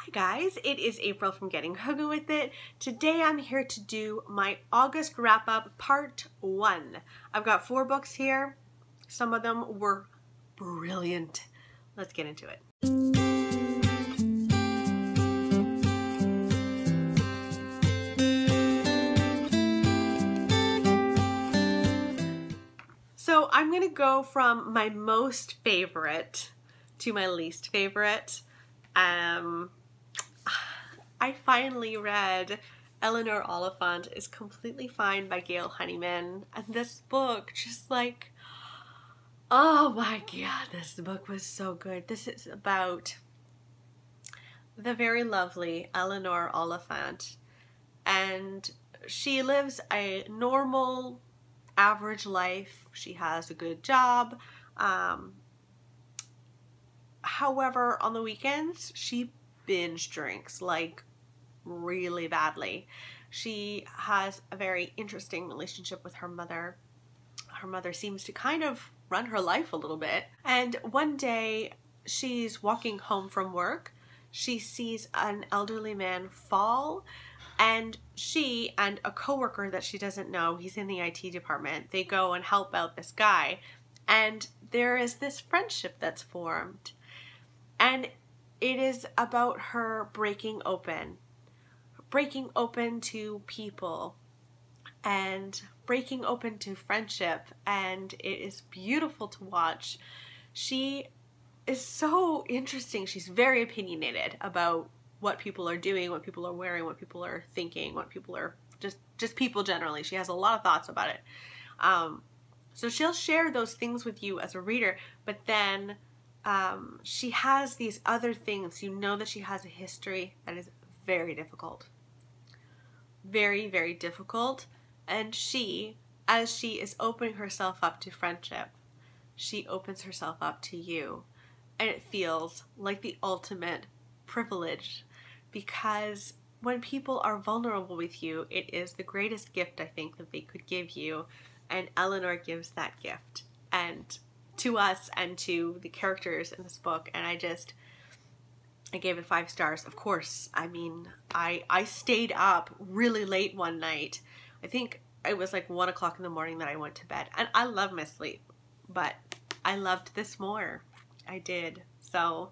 Hi guys, it is April from Getting Huggy with It. Today I'm here to do my August wrap-up part 1. I've got 4 books here. Some of them were brilliant. Let's get into it. So I'm going to go from my most favorite to my least favorite. I finally read Eleanor, Oliphant is Completely Fine by Gail Honeyman, and this book just like, oh my god, this book was so good. This is about the very lovely Eleanor Oliphant, and she lives a normal, average life. She has a good job. However, on the weekends, she binge drinks like really badly. She has a very interesting relationship with her mother. Her mother seems to kind of run her life a little bit. And one day she's walking home from work. She sees an elderly man fall, and she and a coworker that she doesn't know, he's in the IT department, they go and help out this guy. And there is this friendship that's formed. And it is about her breaking open to people and breaking open to friendship, and it is beautiful to watch. She is so interesting. She's very opinionated about what people are doing, what people are wearing, what people are thinking, what people are just people generally. She has a lot of thoughts about it. So she'll share those things with you as a reader, but then she has these other things. You know that she has a history that is very difficult. Very, very difficult. And she, as she is opening herself up to friendship, she opens herself up to you. And it feels like the ultimate privilege, because when people are vulnerable with you, it is the greatest gift I think that they could give you. And Eleanor gives that gift, and to us and to the characters in this book. And I gave it 5 stars. Of course, I mean, I stayed up really late one night. I think it was like 1 o'clock in the morning that I went to bed. And I love my sleep, but I loved this more. I did. So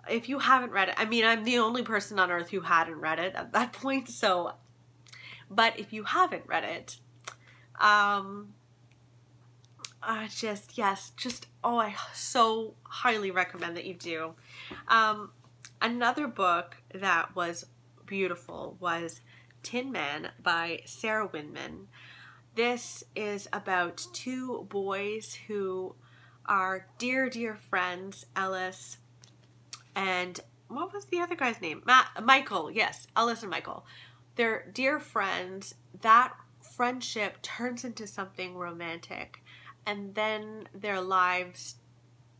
if you haven't read it, I mean, I'm the only person on earth who hadn't read it at that point. So, but if you haven't read it, I so highly recommend that you do. Another book that was beautiful was Tinman by Sarah Winman. This is about 2 boys who are dear, dear friends, Ellis and, what was the other guy's name? Michael, yes, Ellis and Michael. They're dear friends. That friendship turns into something romantic, and then their lives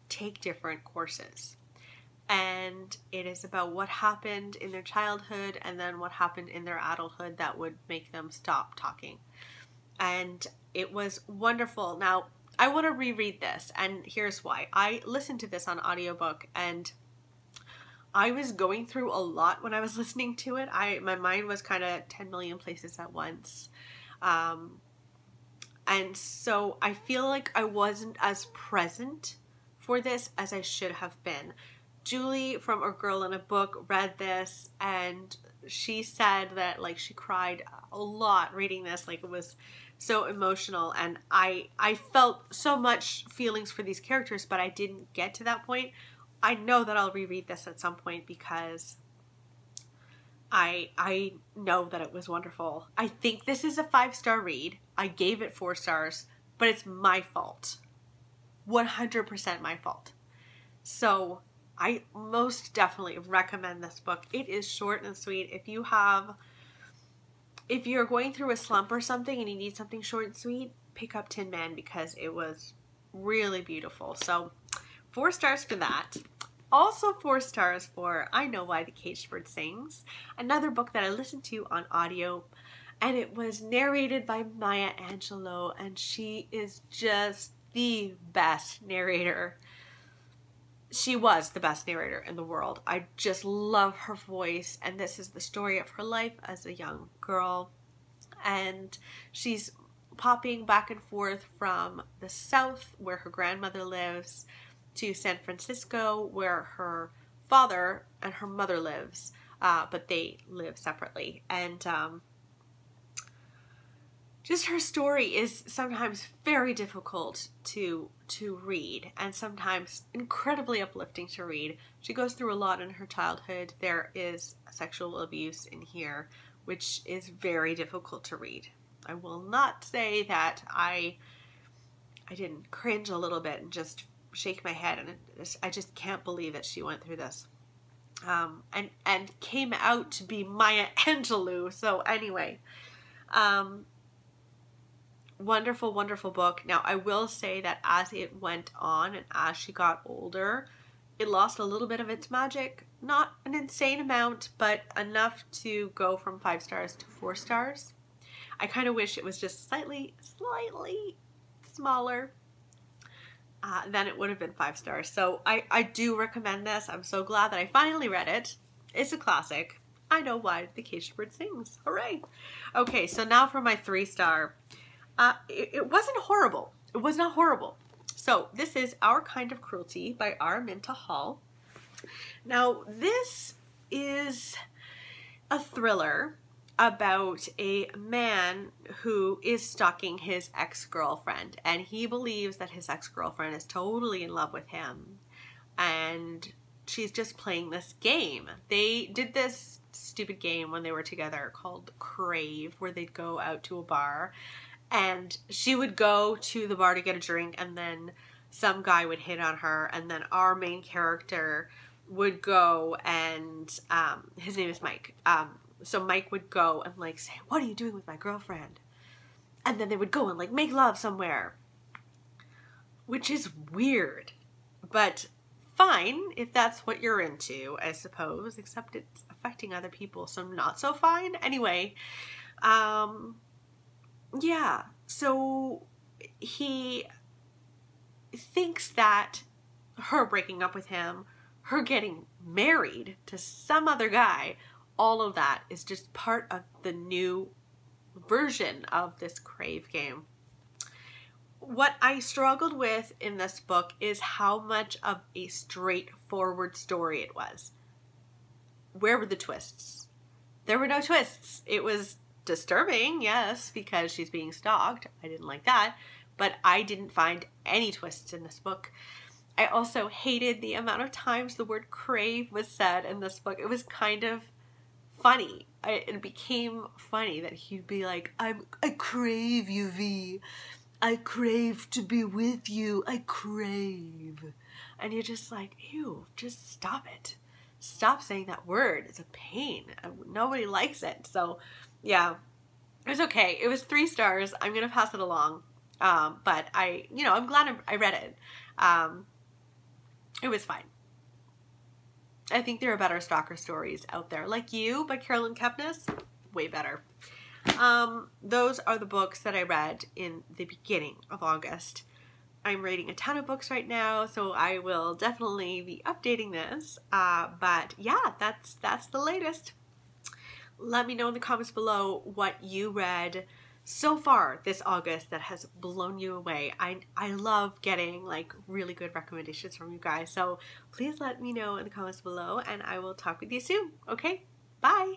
take different courses. And it is about what happened in their childhood and then what happened in their adulthood that would make them stop talking. And it was wonderful. Now, I want to reread this, and here's why. I listened to this on audiobook, and I was going through a lot when I was listening to it. My mind was kind of 10 million places at once. And so I feel like I wasn't as present for this as I should have been. Julie from A Girl in a Book read this, and she said that like she cried a lot reading this. Like, it was so emotional, and I felt so much feelings for these characters, but I didn't get to that point. I know that I'll reread this at some point because I know that it was wonderful. I think this is a 5-star read. I gave it 4 stars, but it's my fault. 100% my fault. So I most definitely recommend this book. It is short and sweet. If you're going through a slump or something and you need something short and sweet, pick up Tinman, because it was really beautiful. So 4 stars for that. Also 4 stars for I Know Why the Caged Bird Sings, another book that I listened to on audio, and it was narrated by Maya Angelou, and she is just the best narrator. she was the best narrator in the world. I just love her voice, and this is the story of her life as a young girl. And she's popping back and forth from the South, where her grandmother lives, to San Francisco, where her father and her mother lives, but they live separately. And just her story is sometimes very difficult to read, and sometimes incredibly uplifting to read. She goes through a lot in her childhood. There is sexual abuse in here, which is very difficult to read. I will not say that I didn't cringe a little bit and just shake my head, and I just can't believe that she went through this. And came out to be Maya Angelou. So anyway, wonderful, wonderful book. Now, I will say that as it went on and as she got older, it lost a little bit of its magic. Not an insane amount, but enough to go from 5 stars to 4 stars. I kind of wish it was just slightly smaller. Then it would have been 5 stars. So I do recommend this. I'm so glad that I finally read it. It's a classic. I know why the caged bird sings. Hooray. Okay, so now for my 3-star. It wasn't horrible. It was not horrible. So this is Our Kind of Cruelty by Araminta Hall. Now this is a thriller about a man who is stalking his ex-girlfriend, and he believes that his ex-girlfriend is totally in love with him, and she's just playing this game. They did this stupid game when they were together called Crave, where they'd go out to a bar, and she would go to the bar to get a drink, and then some guy would hit on her, and then our main character would go and his name is Mike. So Mike would go and like say, "What are you doing with my girlfriend?" And then they would go and like make love somewhere, which is weird, but fine if that's what you're into, I suppose, except it's affecting other people, so not so fine. Anyway, yeah, so he thinks that her breaking up with him, her getting married to some other guy, all of that is just part of the new version of this Crave game. What I struggled with in this book is how much of a straightforward story it was. Where were the twists? There were no twists. It was disturbing, yes, because she's being stalked. I didn't like that, but I didn't find any twists in this book. I also hated the amount of times the word crave was said in this book. It was kind of funny. It became funny that he'd be like, I crave you, V. I crave to be with you. I crave. And you're just like, ew, just stop it. Stop saying that word. It's a pain. Nobody likes it. So yeah, it was okay. It was 3 stars. I'm going to pass it along. But I'm glad I read it. It was fine. I think there are better stalker stories out there. Like You by Carolyn Kepnes, way better. Those are the books that I read in the beginning of August. I'm reading a ton of books right now, so I will definitely be updating this. But yeah, that's the latest. Let me know in the comments below what you read so far this August that has blown you away. I love getting like really good recommendations from you guys, so please let me know in the comments below, and I will talk with you soon. Okay, bye.